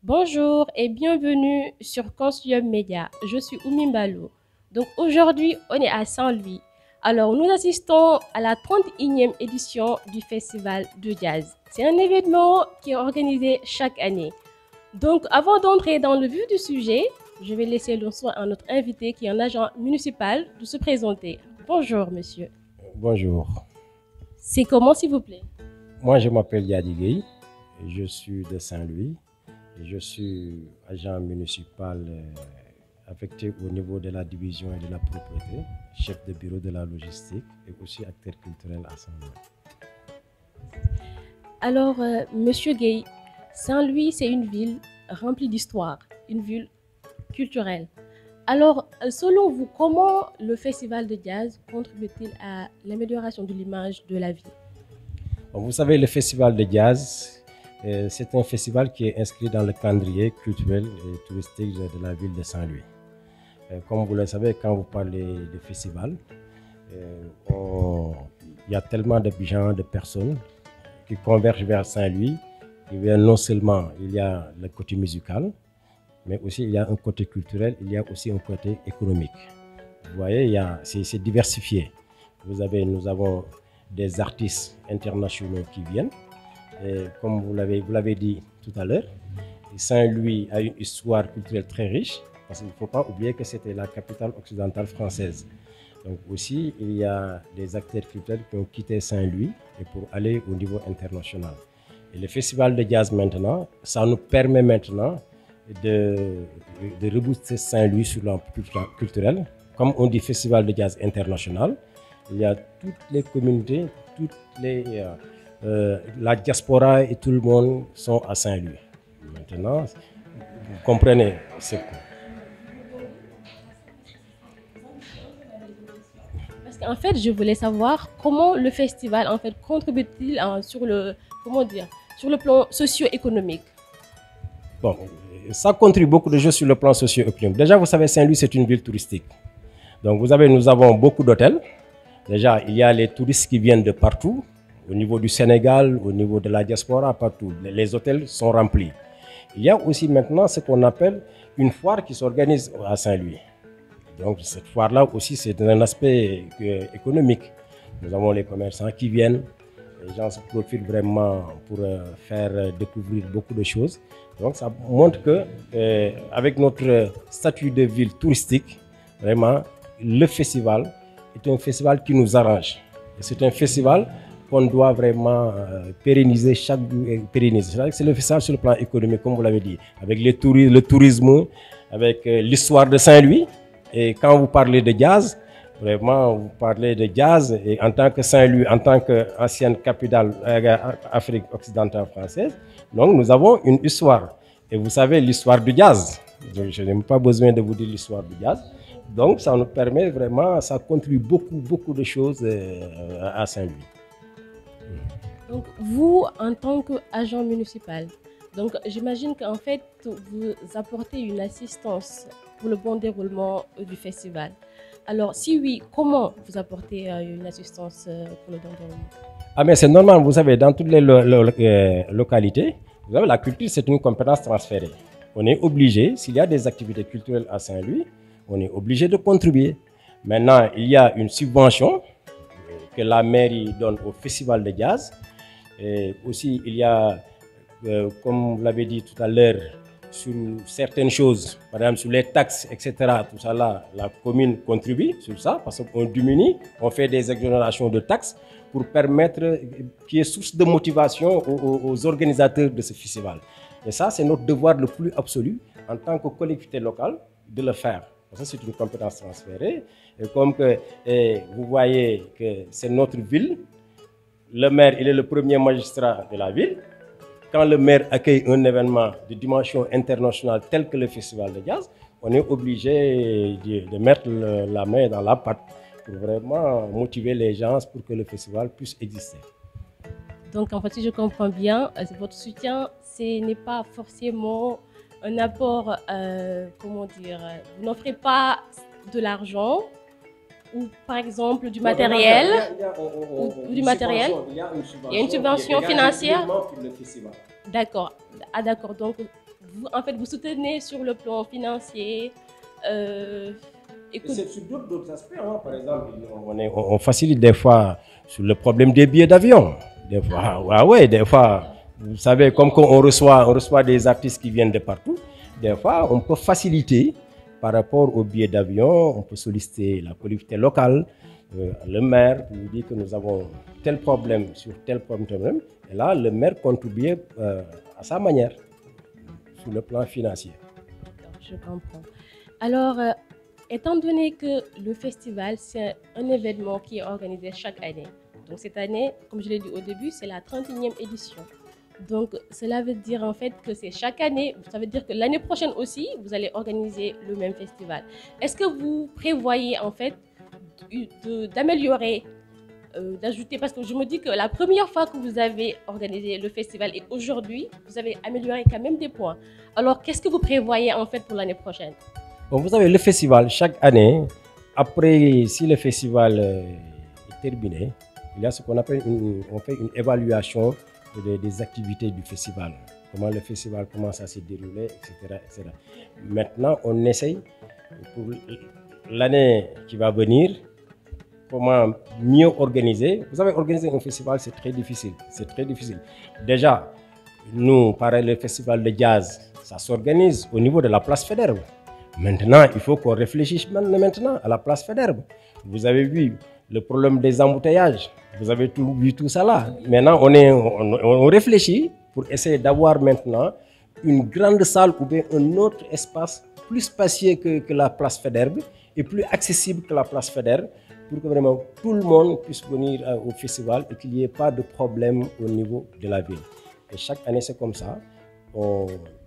Bonjour et bienvenue sur Consilium Média. Je suis Oumi Mbalo. Donc aujourd'hui, on est à Saint-Louis. Alors nous assistons à la 31e édition du Festival de Jazz. C'est un événement qui est organisé chaque année. Donc avant d'entrer dans le vif du sujet, je vais laisser le soin à notre invité qui est un agent municipal de se présenter. Bonjour monsieur. Bonjour. C'est comment s'il vous plaît? Moi je m'appelle Yadi Gueye, je suis de Saint-Louis. Je suis agent municipal affecté au niveau de la division et de la propriété, chef de bureau de la logistique et aussi acteur culturel à Saint-Louis. Alors, monsieur Gueye, Saint-Louis, c'est une ville remplie d'histoire, une ville culturelle. Alors, selon vous, comment le festival de jazz contribue-t-il à l'amélioration de l'image de la ville? Bon, vous savez, le festival de jazz, c'est un festival qui est inscrit dans le calendrier culturel et touristique de la ville de Saint-Louis. Comme vous le savez, quand vous parlez de festival, il y a tellement de gens, de personnes qui convergent vers Saint-Louis. Non seulement il y a le côté musical, mais aussi il y a un côté culturel, il y a aussi un côté économique. Vous voyez, c'est diversifié. Nous avons des artistes internationaux qui viennent. Et comme vous l'avez dit tout à l'heure, Saint-Louis a une histoire culturelle très riche, parce qu'il ne faut pas oublier que c'était la capitale occidentale française. Donc aussi, il y a des acteurs culturels qui ont quitté Saint-Louis et pour aller au niveau international. Et le festival de jazz maintenant, ça nous permet maintenant de rebooster Saint-Louis sur le plan culturel. Comme on dit festival de jazz international, il y a toutes les communautés, la diaspora et tout le monde sont à Saint-Louis. Maintenant, vous comprenez ce que... Parce qu'en fait, je voulais savoir comment le festival en fait contribue-t-il sur le plan socio-économique. Bon, ça contribue beaucoup de choses sur le plan socio-économique. Déjà, vous savez, Saint-Louis, c'est une ville touristique. Donc, nous avons beaucoup d'hôtels. Déjà, il y a les touristes qui viennent de partout. Au niveau du Sénégal, au niveau de la diaspora, partout. Les hôtels sont remplis. Il y a aussi maintenant ce qu'on appelle une foire qui s'organise à Saint-Louis. Donc cette foire-là aussi, c'est un aspect économique. Nous avons les commerçants qui viennent. Les gens se profitent vraiment pour faire découvrir beaucoup de choses. Donc ça montre que avec notre statut de ville touristique, vraiment, le festival est un festival qui nous arrange. C'est un festival qu'on doit vraiment pérenniser C'est le festival sur le plan économique, comme vous l'avez dit, avec le tourisme, avec l'histoire de Saint-Louis. Et quand vous parlez de jazz, vraiment, vous parlez de jazz. Et en tant que Saint-Louis, en tant qu'ancienne capitale Afrique occidentale française, donc nous avons une histoire. Et vous savez l'histoire du jazz. Donc, je n'ai même pas besoin de vous dire l'histoire du jazz. Donc ça nous permet vraiment, ça contribue beaucoup de choses à Saint-Louis. Donc vous, en tant qu'agent municipal, donc j'imagine qu'en fait vous apportez une assistance pour le bon déroulement du festival. Alors si oui, comment vous apportez une assistance pour le bon déroulement? Ah mais c'est normal, vous savez, dans toutes les localités, vous savez, la culture c'est une compétence transférée. On est obligé, s'il y a des activités culturelles à Saint-Louis, on est obligé de contribuer. Maintenant, il y a une subvention que la mairie donne au festival de jazz. Et aussi, il y a, comme vous l'avez dit tout à l'heure, sur certaines choses, par exemple sur les taxes, etc., tout ça là, la commune contribue sur ça parce qu'on diminue, on fait des exonérations de taxes pour permettre qu'il y ait source de motivation aux organisateurs de ce festival. Et ça, c'est notre devoir le plus absolu en tant que collectivité locale de le faire. Ça, c'est une compétence transférée. Et comme que, vous voyez que c'est notre ville, le maire, il est le premier magistrat de la ville. Quand le maire accueille un événement de dimension internationale tel que le festival de jazz, on est obligé de mettre la main dans la pâte pour vraiment motiver les gens pour que le festival puisse exister. Donc en fait, si je comprends bien, votre soutien, ce n'est pas forcément un apport, comment dire, vous n'offrez pas de l'argent ou par exemple du matériel, il y a une subvention financière. D'accord. Ah d'accord. Donc vous, en fait, vous soutenez sur le plan financier. C'est sur d'autres aspects. Hein. Par exemple, on facilite des fois sur le problème des billets d'avion. Des fois, ouais, des fois, vous savez, comme quand on reçoit des artistes qui viennent de partout, des fois, on peut faciliter par rapport aux billets d'avion, on peut solliciter la collectivité locale, le maire, pour lui dire que nous avons tel problème sur tel problème. Et là, le maire contribue à sa manière, sur le plan financier. Je comprends. Alors, étant donné que le festival, c'est un événement qui est organisé chaque année. Donc cette année, comme je l'ai dit au début, c'est la 31e édition. Donc cela veut dire en fait que c'est chaque année, ça veut dire que l'année prochaine aussi, vous allez organiser le même festival. Est-ce que vous prévoyez en fait d'améliorer, d'ajouter, parce que je me dis que la première fois que vous avez organisé le festival et aujourd'hui, vous avez amélioré quand même des points. Alors qu'est-ce que vous prévoyez en fait pour l'année prochaine? Bon, vous savez, le festival, chaque année, après, si le festival est terminé, il y a ce qu'on appelle, on fait une évaluation des activités du festival. Comment le festival commence à se dérouler, etc., etc. Maintenant, on essaye, pour l'année qui va venir, comment mieux organiser. Vous savez, organiser un festival, c'est très difficile. C'est très difficile. Déjà, nous, pareil, le festival de jazz, ça s'organise au niveau de la place Faidherbe. Maintenant, il faut qu'on réfléchisse maintenant à la place Faidherbe. Vous avez vu le problème des embouteillages. Vous avez vu tout ça là. Maintenant, on réfléchit pour essayer d'avoir maintenant une grande salle ou bien un autre espace plus spacieux que la place Faidherbe et plus accessible que la place Faidherbe pour que vraiment tout le monde puisse venir au festival et qu'il n'y ait pas de problème au niveau de la ville. Et chaque année, c'est comme ça.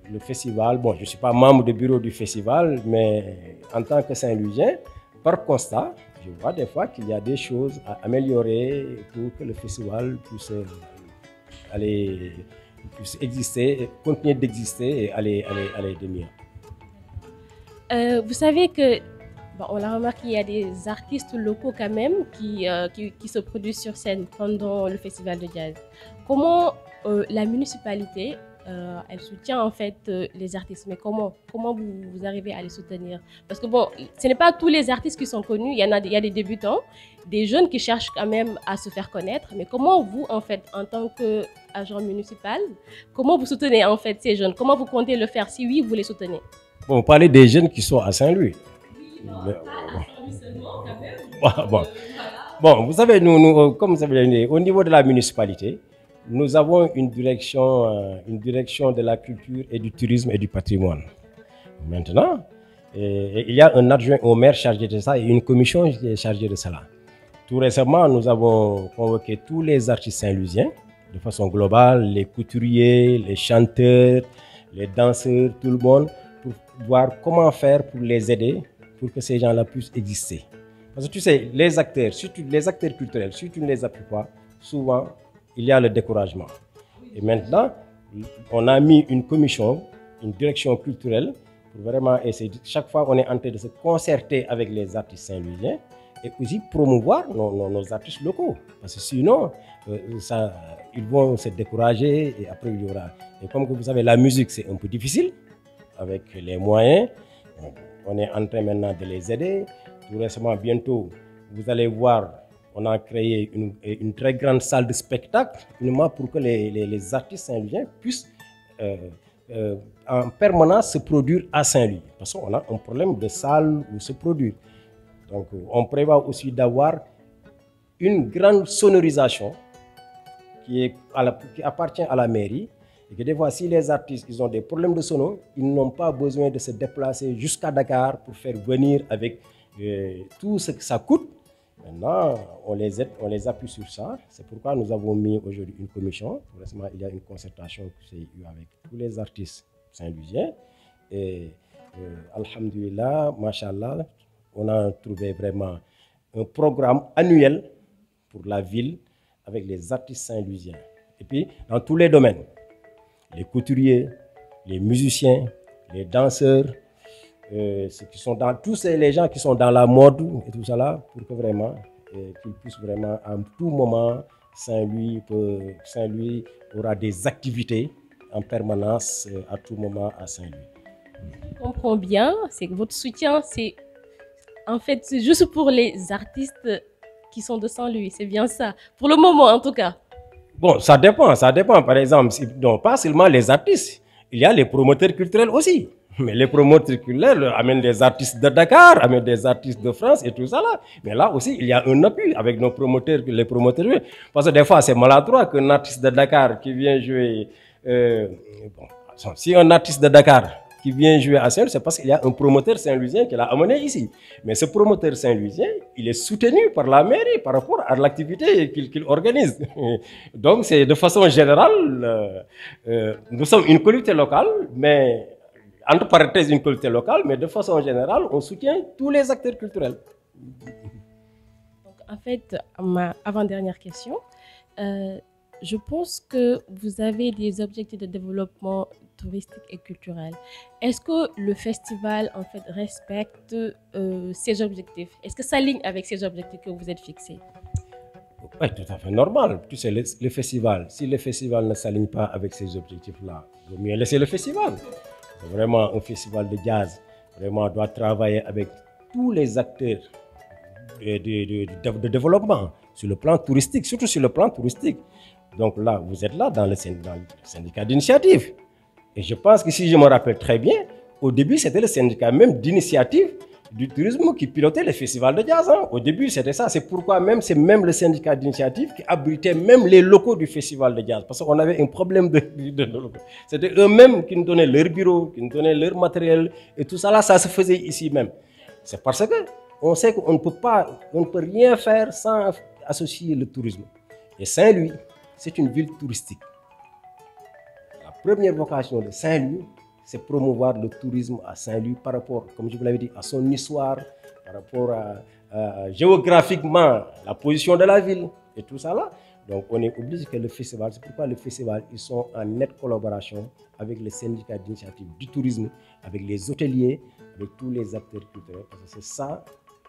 Le festival, bon, je ne suis pas membre du bureau du festival, mais en tant que Saint-Louisien, par constat, je vois des fois qu'il y a des choses à améliorer pour que le festival puisse exister, continuer d'exister et aller de mieux. Vous savez que, bon, on l'a remarqué, il y a des artistes locaux quand même qui se produisent sur scène pendant le festival de jazz. Comment la municipalité elle soutient en fait les artistes, mais comment vous arrivez à les soutenir? Parce que bon, ce n'est pas tous les artistes qui sont connus, il y a des débutants, des jeunes qui cherchent quand même à se faire connaître, mais comment vous, en fait, en tant qu'agent municipal, comment vous soutenez en fait ces jeunes? Comment vous comptez le faire si oui, vous les soutenez? Bon, vous parlez des jeunes qui sont à Saint-Louis. Oui, non, pas à Saint-Louis seulement quand même. Bon, vous savez, nous, comme vous savez, au niveau de la municipalité, nous avons une direction de la culture et du tourisme et du patrimoine. Maintenant, il y a un adjoint au maire chargé de ça et une commission qui est chargée de cela. Tout récemment, nous avons convoqué tous les artistes saint-louisiens de façon globale, les couturiers, les chanteurs, les danseurs, tout le monde, pour voir comment faire pour les aider, pour que ces gens-là puissent exister. Parce que tu sais, les acteurs, surtout les acteurs culturels, si tu ne les appuies pas, souvent, il y a le découragement. Et maintenant, on a mis une commission, une direction culturelle, pour vraiment essayer. Chaque fois, on est en train de se concerter avec les artistes saint-louisiens et aussi promouvoir nos artistes locaux. Parce que sinon, ils vont se décourager et après il y aura. Et comme vous savez, la musique, c'est un peu difficile avec les moyens. On est en train maintenant de les aider. Tout récemment, bientôt, vous allez voir. On a créé une très grande salle de spectacle uniquement pour que les artistes saint-louisiens puissent en permanence se produire à Saint-Louis. Parce qu'on a un problème de salle où se produire. Donc, on prévoit aussi d'avoir une grande sonorisation qui appartient à la mairie. Et que des fois, si les artistes ils ont des problèmes de sono, ils n'ont pas besoin de se déplacer jusqu'à Dakar pour faire venir avec tout ce que ça coûte. Maintenant, on les aide, on les appuie sur ça. C'est pourquoi nous avons mis aujourd'hui une commission. Récemment, il y a une concertation qui s'est eue avec tous les artistes saint-louisiens. Et alhamdulillah, mashallah, on a trouvé vraiment un programme annuel pour la ville avec les artistes saint-louisiens. Et puis, dans tous les domaines, les couturiers, les musiciens, les danseurs, tous les gens qui sont dans la mode et tout ça là, pour que vraiment qu'ils puissent vraiment à tout moment Saint-Louis aura des activités en permanence, à tout moment à Saint-Louis. Je comprends bien, c'est que votre soutien, c'est en fait c'est juste pour les artistes qui sont de Saint-Louis, c'est bien ça. Pour le moment, en tout cas. Bon, ça dépend. Par exemple, non, pas seulement les artistes, il y a les promoteurs culturels aussi. Mais les promoteurs culturels amènent des artistes de Dakar, amènent des artistes de France et tout ça là. Mais là aussi, il y a un appui avec nos promoteurs, les promoteurs. Parce que des fois, c'est maladroit qu'un artiste de Dakar qui vient jouer... si un artiste de Dakar qui vient jouer à Saint-Louis, c'est parce qu'il y a un promoteur saint-louisien qui l'a amené ici. Mais ce promoteur saint-louisien, il est soutenu par la mairie par rapport à l'activité qu'il organise. Donc, c'est de façon générale, nous sommes une collectivité locale, mais entre parenthèses une collectivité locale, mais de façon générale, on soutient tous les acteurs culturels. Donc, en fait, ma avant-dernière question, je pense que vous avez des objectifs de développement touristique et culturel. Est-ce que le festival en fait respecte ces objectifs? Est-ce que ça s'aligne avec ces objectifs que vous êtes fixés? Oui, tout à fait normal. Tu sais, le festival, si le festival ne s'aligne pas avec ces objectifs-là, il vaut mieux laisser le festival. C'est vraiment un festival de jazz. Vraiment, doit travailler avec tous les acteurs de développement sur le plan touristique, surtout sur le plan touristique. Donc là, vous êtes là dans le syndicat d'initiative. Et je pense que si je me rappelle très bien, au début, c'était le syndicat même d'initiative du tourisme qui pilotait le festival de jazz. Hein. Au début, c'était ça. C'est pourquoi même, c'est même le syndicat d'initiative qui abritait même les locaux du festival de jazz. Parce qu'on avait un problème de locaux. C'était eux-mêmes qui nous donnaient leur bureau, qui nous donnaient leur matériel. Et tout ça là, ça se faisait ici même. C'est parce que on sait qu'on ne peut pas, on ne peut rien faire sans associer le tourisme. Et Saint-Louis, c'est une ville touristique. La première vocation de Saint-Louis, c'est promouvoir le tourisme à Saint-Louis par rapport, comme je vous l'avais dit, à son histoire, par rapport à géographiquement la position de la ville et tout ça là. Donc on est obligé que le festival, c'est pourquoi le festival, ils sont en nette collaboration avec les syndicats d'initiative du tourisme, avec les hôteliers, avec tous les acteurs culturels. Parce que c'est ça,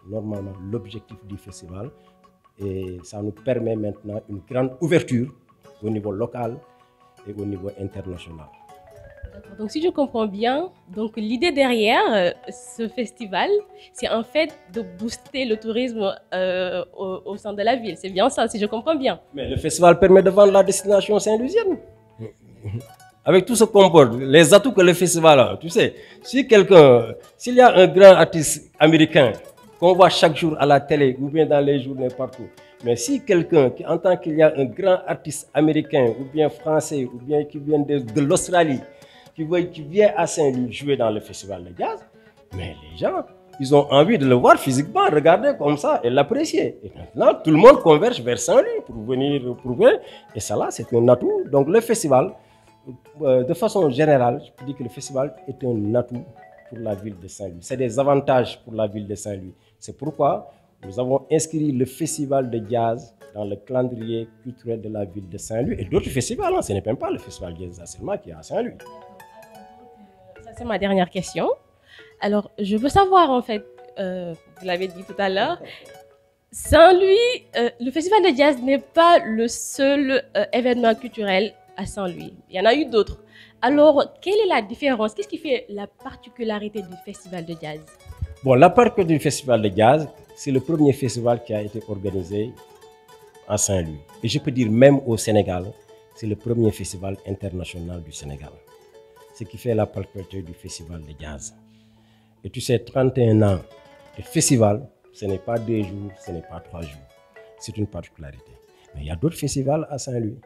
normalement, l'objectif du festival. Et ça nous permet maintenant une grande ouverture au niveau local et au niveau international. Donc si je comprends bien, donc l'idée derrière ce festival, c'est en fait de booster le tourisme au sein de la ville. C'est bien ça, si je comprends bien. Mais le festival permet de vendre la destination saint-louisienne. Avec tout ce qu'on porte, les atouts que le festival a, tu sais, s'il y a un grand artiste américain qu'on voit chaque jour à la télé ou bien dans les journaux partout, mais si quelqu'un qui entend qu'il y a un grand artiste américain ou bien français ou bien qui vient de l'Australie, qui vient à Saint-Louis jouer dans le festival de jazz, mais les gens, ils ont envie de le voir physiquement, regarder comme ça et l'apprécier. Et maintenant, tout le monde converge vers Saint-Louis pour venir prouver. Et ça là, c'est un atout. Donc le festival, de façon générale, je peux dire que le festival est un atout pour la ville de Saint-Louis. C'est des avantages pour la ville de Saint-Louis. C'est pourquoi nous avons inscrit le festival de jazz dans le calendrier culturel de la ville de Saint-Louis et d'autres festivals. Hein. Ce n'est même pas le festival de jazz seulement qui est à Saint-Louis. Ça, c'est ma dernière question. Alors, je veux savoir, en fait, vous l'avez dit tout à l'heure, Saint-Louis, le festival de jazz n'est pas le seul événement culturel à Saint-Louis. Il y en a eu d'autres. Alors, quelle est la différence? Qu'est-ce qui fait la particularité du festival de jazz? Bon, la particularité du festival de jazz, c'est le premier festival qui a été organisé à Saint-Louis. Et je peux dire même au Sénégal, c'est le premier festival international du Sénégal. Ce qui fait la particularité du festival de jazz. Et tu sais, 31 ans de festival, ce n'est pas 2 jours, ce n'est pas 3 jours. C'est une particularité. Mais il y a d'autres festivals à Saint-Louis.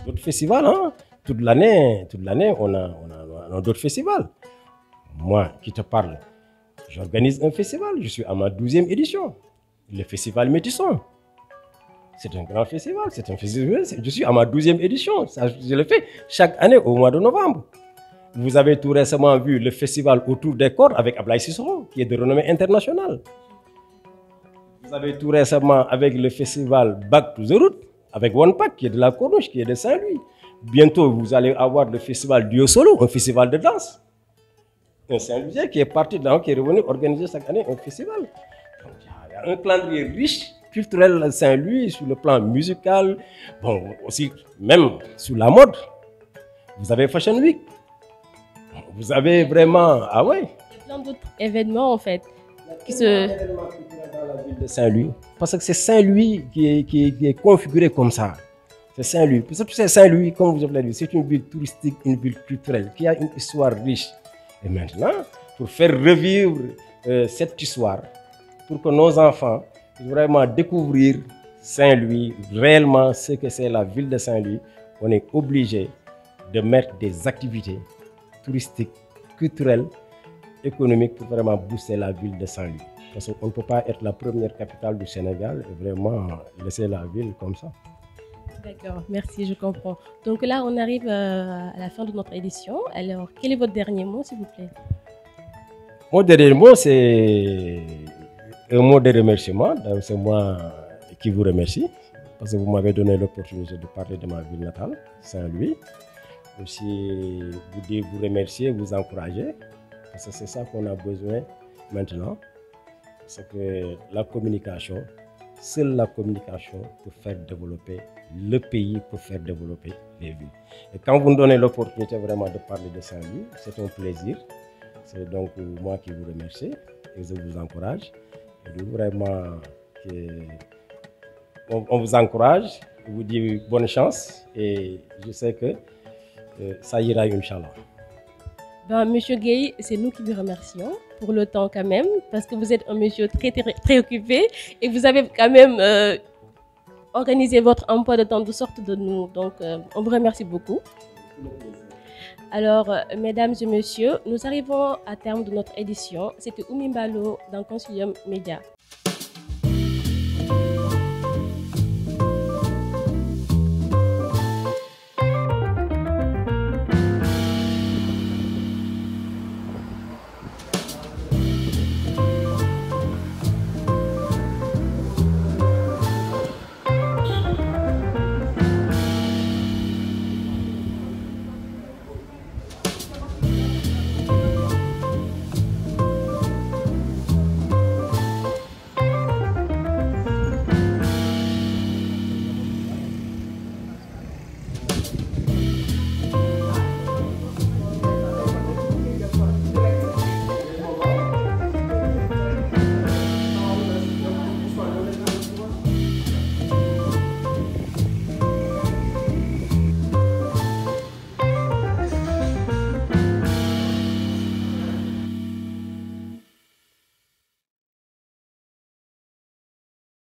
D'autres festivals, hein? Toute l'année, on a d'autres festivals. Moi, qui te parle, j'organise un festival. Je suis à ma 12e édition. Le festival Métisson. C'est un grand festival. C'est un festival. Je suis à ma 12e édition. Ça, je le fais chaque année au mois de novembre. Vous avez tout récemment vu le festival autour des cordes avec Ablaye Sissoko, qui est de renommée internationale. Vous avez tout récemment avec le festival Back to the Root, avec One Pack, qui est de la Corniche, qui est de Saint-Louis. Bientôt, vous allez avoir le festival Duo Solo, un festival de danse. Un Saint-Louisien qui est parti de là, qui est revenu organiser chaque année un festival. Donc, il y a un calendrier riche, culturel à Saint-Louis, sur le plan musical, bon, aussi même sur la mode. Vous avez Fashion Week. Vous avez vraiment... Ah ouais. Il y a plein d'autres événements en fait qui se... événements culturels dans la ville de Saint-Louis. Parce que c'est Saint-Louis qui est configuré comme ça. C'est Saint-Louis. Parce que c'est Saint-Louis, comme vous l'avez dit, c'est une ville touristique, une ville culturelle qui a une histoire riche. Et maintenant, pour faire revivre cette histoire, pour que nos enfants puissent vraiment découvrir Saint-Louis, réellement ce que c'est la ville de Saint-Louis, on est obligé de mettre des activités touristiques, culturelles, économiques pour vraiment booster la ville de Saint-Louis. Parce qu'on ne peut pas être la première capitale du Sénégal et vraiment laisser la ville comme ça. D'accord, merci, je comprends. Donc là, on arrive à la fin de notre édition. Alors, quel est votre dernier mot, s'il vous plaît? Mon dernier mot, c'est un mot de remerciement. C'est moi qui vous remercie parce que vous m'avez donné l'opportunité de parler de ma ville natale, Saint-Louis. Aussi, vous remercier, vous encourager, parce que c'est ça qu'on a besoin maintenant. C'est que la communication, seule la communication peut faire développer le pays, peut faire développer les villes. Et quand vous me donnez l'opportunité vraiment de parler de Saint-Louis, c'est un plaisir. C'est donc moi qui vous remercie et je vous encourage. Et vraiment, on vous encourage, on vous dit bonne chance et je sais que ça ira, Inch'Allah. Ben, Monsieur Gueye, c'est nous qui vous remercions pour le temps quand même, parce que vous êtes un monsieur très occupé et vous avez quand même organisé votre emploi de temps de sorte de nous. Donc, on vous remercie beaucoup. Alors, mesdames et messieurs, nous arrivons à terme de notre édition. C'était Oumy Mballo dans Consilium Média.